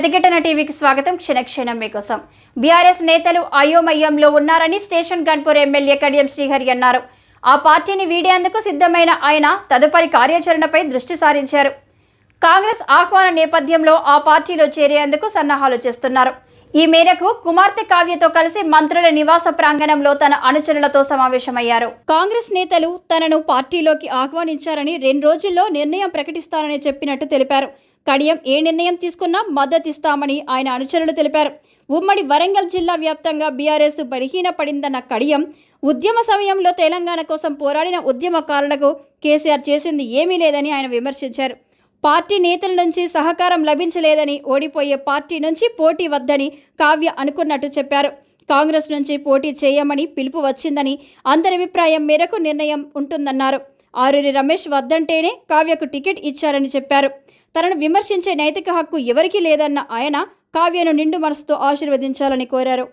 ప్రతిఘటన టీవీకి స్వాగతం. క్షణక్షణం మీకోసం. బీఆర్ఎస్ నేతలు అయోమయంలో ఉన్నారని స్టేషన్ గన్పూర్ ఎమ్మెల్యే కడియం శ్రీహరి అన్నారు. ఆ పార్టీని వీడేందుకు సిద్ధమైన ఆయన తదుపరి కార్యాచరణపై దృష్టి సారించారు. కాంగ్రెస్ ఆహ్వాన నేపథ్యంలో ఆ పార్టీలో చేరేందుకు సన్నాహాలు చేస్తున్నారు. ఈ మేరకు కుమార్తె కావ్యతో కలిసి మంత్రుల నివాస ప్రాంగణంలో తన అనుచరులతో సమావేశమయ్యారు. కాంగ్రెస్ నేతలు తనను పార్టీలోకి ఆహ్వానించారని 2 రోజుల్లో నిర్ణయం ప్రకటిస్తారని చెప్పినట్టు తెలిపారు. కడియం ఏ నిర్ణయం తీసుకున్నా మద్దతిస్తామని ఆయన అనుచరులు తెలిపారు. ఉమ్మడి వరంగల్ జిల్లా వ్యాప్తంగా బీఆర్ఎస్ బలహీనపడిందన్న కడియం, ఉద్యమ సమయంలో తెలంగాణ కోసం పోరాడిన ఉద్యమకారులకు కేసీఆర్ చేసింది ఏమీ లేదని ఆయన విమర్శించారు. పార్టీ నేతల నుంచి సహకారం లభించలేదని, ఓడిపోయే పార్టీ నుంచి పోటీ వద్దని కావ్య అనుకున్నట్టు చెప్పారు. కాంగ్రెస్ నుంచి పోటీ చేయమని పిలుపు వచ్చిందని, అందరి అభిప్రాయం మేరకు నిర్ణయం ఉంటుందన్నారు. ఆరూరి రమేష్ వద్దంటేనే కావ్యకు టికెట్ ఇచ్చారని చెప్పారు. తనను విమర్శించే నైతిక హక్కు ఎవరికీ లేదన్న ఆయన కావ్యను నిండు మనసుతో ఆశీర్వదించాలని కోరారు.